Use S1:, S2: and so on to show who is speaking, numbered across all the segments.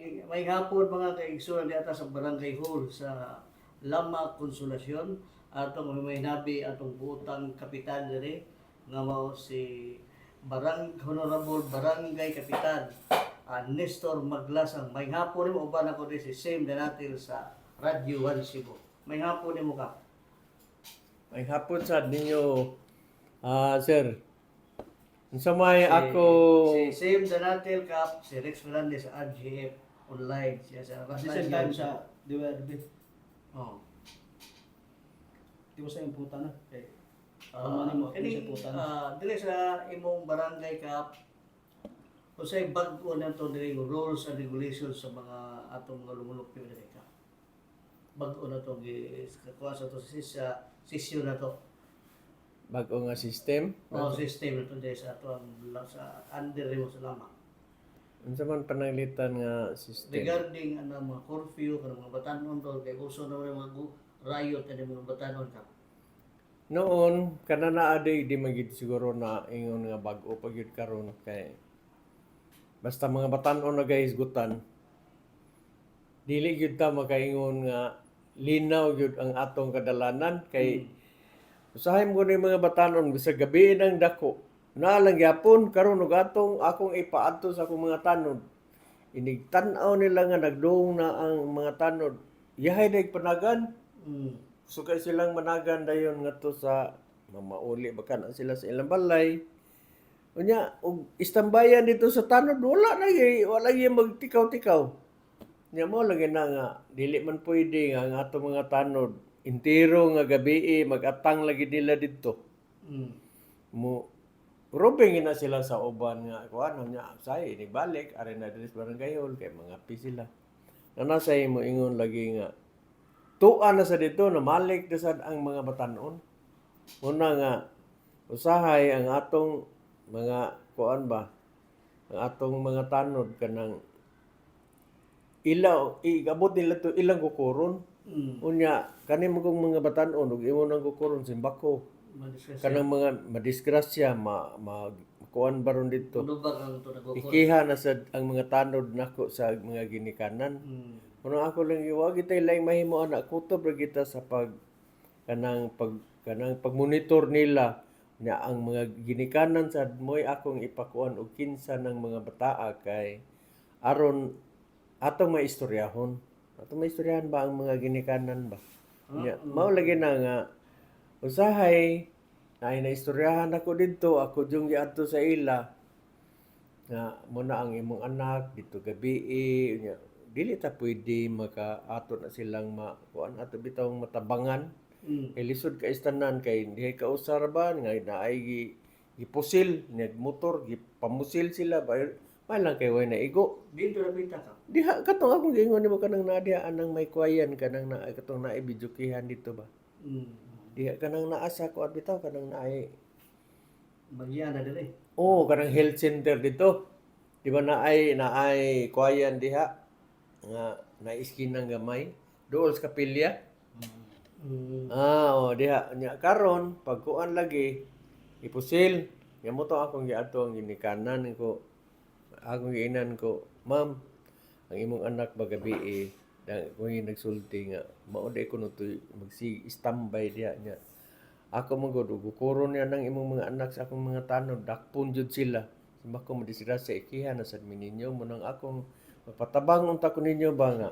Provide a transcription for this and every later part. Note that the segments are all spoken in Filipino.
S1: May hapon mga kaigsunan di ata sa Barangay Hall sa Lama Konsolasyon atong may nabi atong buotang kapitan diri nga mao si Honorable Barangay Kapitan Nestor Maglasang. May hapon mo uban ako di si Sam Danatil sa Radio 1 Cebu. May hapon mo ka.
S2: May hapon sa ninyo, sir. Sa may
S1: Si,
S2: ako,
S1: si Sam Danatil Kap, si Rex Fernandez sa RGF online siya sa
S3: Kasi same time sa DWRB.
S1: Oh.
S3: Di mo sa imputa na. Kay
S1: Kani
S3: sa putan.
S1: dili sa imong barangay Kap usay bag-o na to diri rules and regulations sa mga atong mga lumulupyo diri ka. Bag-o na to kuha sa to sa sisyo na to.
S2: bago nga system.
S1: O system na to diri sa ato sa under mo sa lama.
S2: Unsa man pananglitan nga system?
S1: Regarding ano mga curfew kanang mga batanon to kay uso na mga riot and mga batanon ka.
S2: Noon, kanana aday di magid siguro na ingon nga bag-o pag yun karon kay basta mga batan-on na gahisgutan, dili gyud ta makaingon nga linaw gyud ang atong kadalanan kay usahay mo ni mga batanon sa gabi nang dako na lang gyapon karon ug akong ipaadto sa akong mga tanod inig tan-aw nila nga nagduong na ang mga tanod yahay day panagan so kay silang managan dayon ngadto sa mamauli baka na sila sa ilang balay unya og istambayan dito sa tanod wala gyud magtikaw-tikaw nya mo lagi na nga dili man pwede nga ang atong mga tanod intiro nga gabi mag-atang lagi nila didto mo robing na sila sa uban nga kuano nya say ni balik ari na diri sa barangay hall kay mga pi sila nanasay mo ingon lagi nga tuan na sa dito na malik na sad ang mga batanon una nga usahay ang atong mga kuan ba ang atong mga tanod kanang ilaw igabot nila to ilang kukuron unya kani mo kong mga batanon ug imo nang kukuron simbako kanang mga madisgrasya kuan baron dito ikiha na sad ang mga tanod nako sa mga ginikanan kuno ako lang iwag itay laing mahimo anak kutob ra kita sa kanang pagmonitor nila na ang mga ginikanan sad moy akong ipakuan og kinsa ng mga bataa kay aron atong maistoryahon ba ang mga ginikanan ba mao lagi na nga usahay na naistoryahan ako didto ako jung giadto sa ila nga mo na ang imong anak dito gabi nya dili ta pwede makaato na silang kuan ato bitawng matabangan kay lisod ka istanan kay dihay ka usar ba nga naay gipusil nag motor gipamusil sila ba may lang kay way na igo
S1: Dito na bita ka.
S2: diha katong akong giingon nimo kanang nadia anang may kuwayan kanang katong naay bidyukihan dito ba diha kanang naasa ko at bitaw kanang naay
S1: Bagya na diri.
S2: kanang health center dito di ba naay kuwayan diha nga naiskinang gamay dool sa kapilya diha nya karon pagkuan lagi ipusil nya mo to akong giadto ang ginikanan ko akong giinan ko ma'am ang imong anak ba gabi kung nagsulti nga mao day ko nutoy standby diha nya ako man gud gukuron niya ng imong mga anak sa akong mga tanod dakpon jud sila simbako madisgrasya ikiha na sad mininyo mo nang akong mapatabang unta ko ninyo ba nga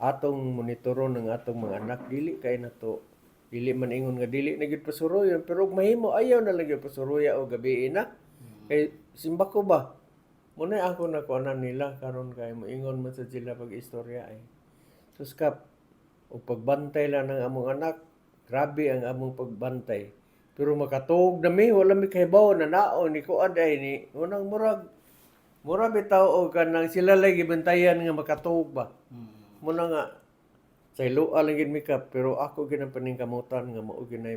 S2: atong monitoron ng atong mga anak dili kay nato dili man ingon nga dili na gyud pasuruyon pero mahimo ayaw na lang gyud pasuruya o gabi na kay simbako ba mo na ako nakuanan nila karon kay moingon man sa sila pag istorya suskap o pagbantay lang ng among anak grabe ang among pagbantay pero makatuog na mi wala mi kahibaw na naon ni kuan day ni unang murag bitaw og kanang sila lagi bantayan nga makatuog ba muna nga sa iloa lang gid mi ka pero ako ginang paningkamutan nga mao ginay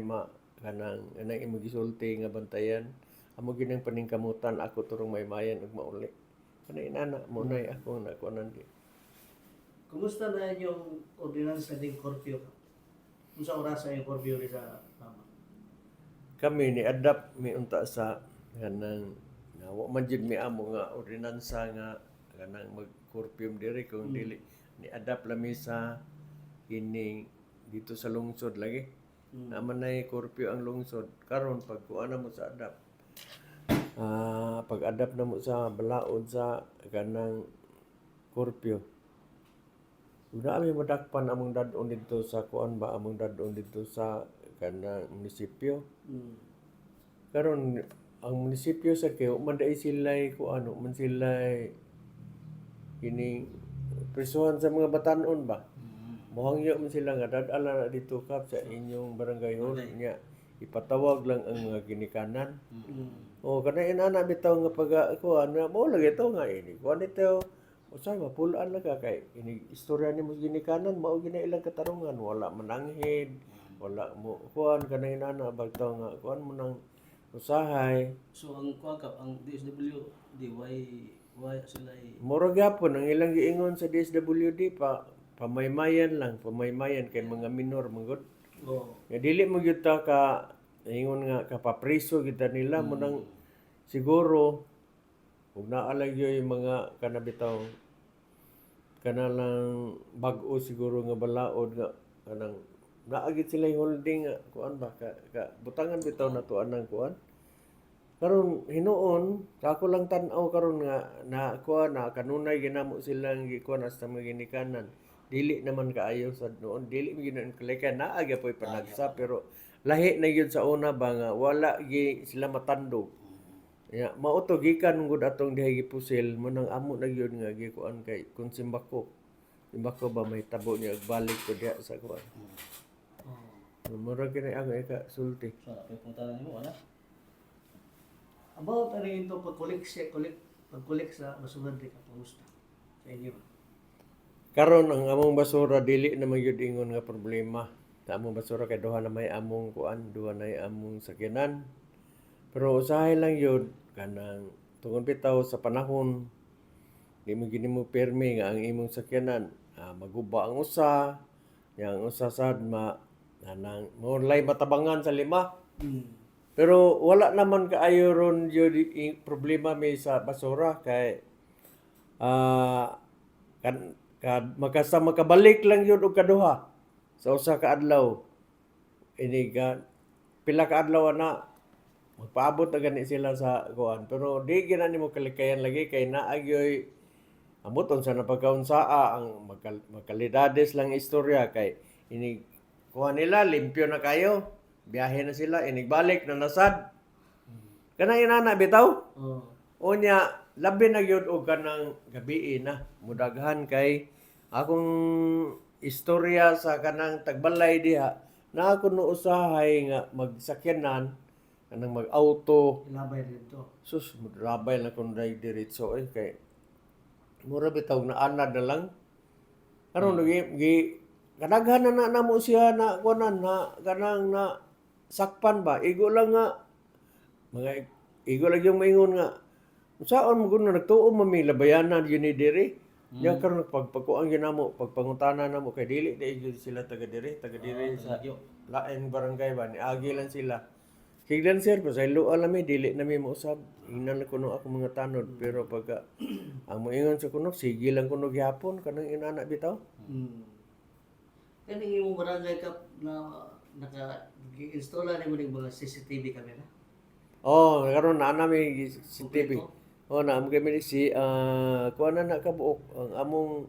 S2: kanang imo gisulti nga bantayan amo ginang paningkamutan ako turong maymayan ug mauli kanay inana mo nay ako nakuanan di
S1: Kumusta na yung ordinansa ng curfew? Kung sa oras yung curfew sa tama?
S2: kami ni adapt mi unta sa kanang wa man jud mi amo nga ordinansa nga kanang curfew diri kung dili ni adapt lami sa ining dito sa lungsod lagi. Naman na curfew ang lungsod. Karon pag kuha na mo sa adapt. Pag-adapt na mo sa balaod sa kanang curfew. Una kami madakpan among dadon dito sa kuan ba among dadon dito sa kanang munisipyo. Karon ang munisipyo sa Keo man dai sila'y kuan man sila'y kining prisuhan sa mga batanon ba. Mohangyo man sila nga dadala na dito kap sa inyong barangay hall nya ipatawag lang ang mga ginikanan. O kana inana bitaw nga pag kuan na mo lagi to nga ini. Kuan ito usay mapulaan lang ka kay ini istorya nimo ginikanan mao gina ilang katarungan wala mananghid wala mo kuan kana inana bagtaw nga kuan mo nang usahay.
S3: So ang kuha ka ang DSWD why sila
S2: Mura gyapon ang ilang giingon sa DSWD pamaymayan kay mga minor manggod. Nga dili mo gyud ta ka ingon nga kapapriso kita nila mo nang siguro ug naa lang yung mga kanabitaw kanalang bag-o siguro nga balaod nga kanang naagit sila yung holding nga kuan ba ka butangan bitaw na tuan ng kuan. Karon hinuon ako lang tan-aw karon nga na kuan na kanunay ginamo silang gikuan sa mga ginikanan. Dili naman kaayo sa noon dili mi ginan kalika naa gyapon panagsa pero lahi na gyud sa una ba nga wala gi sila matandog. Ya mao to gikan gud atong diha gipusil mo nang amo na gyud nga gikuan kay kun simbako ba may tabo niya balik ko diha sa kuan. Mura kini ang ika sulti.
S3: so na punta na nimo ana.
S1: About ano ito pag-collect sa basura di ka kumusta sa inyo?
S2: Karon ang among basura dili na magyud ingon nga problema. Sa among basura kay duha na may among kuan, duha na among sakyanan. Pero usahay lang yun kanang tungod bitaw sa panahon di mo gini mo permi nga ang imong sakyanan maguba ang usa, yang usa sad nanang mo lay matabangan sa lima. Pero wala naman kaayo ron yun problema may sa basura kay makabalik lang yun og kaduha sa usa ka adlaw. Ini pila ka adlaw na magpaabot na gani sila sa kuan. Pero di gina nimo kalikayan lagi kay naagyoy amuton sa napagkaunsaa ang magkalidades lang istorya kay ini kuan nila limpyo na kayo. Biyahe na sila, inigbalik na nasad. Kanang inana bitaw? Unya, labi na gyud og kanang gabi na. Mudaghan kay akong istorya sa kanang tagbalay diha na ako no usahay nga magsakyanan kanang mag-auto.
S1: Ilabay dito.
S2: Sus, mudrabay na kung diretso kay mura bitaw na anad na lang. Karon kadaghan na namo siya na kunan na kanang na sakpan ba igo lang nga mga igo lang yung maingon nga saan mo kuno nagtuo mami labayanan yun ni diri ya karon pagpakuan ginamo pagpangutana namo kay dili di sila taga diri sa lain barangay ba ni agi lang sila kiglan sir pa sa ilo alami dili na mi mausab ingnan kuno ako mga tanod pero pagka ang moingon sa kuno sige lang kuno gyapon kanang inana bitaw.
S1: Kani yung barangay kap na naka-install na mo ng mga CCTV camera?
S2: Karon na nami CCTV. Na amo kami si kuan na kabuok ang among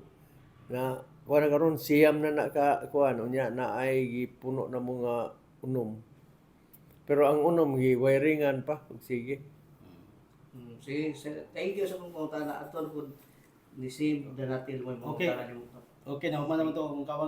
S2: na kuan karon siyam na ka kuan unya na ay gipuno na mga unom. Pero ang unom gi wiringan pa sige.
S1: Sige, thank you sa pagpunta na aton kun ni Sim na natin mo
S3: Okay.
S1: mga
S3: Okay na naman to ang kawang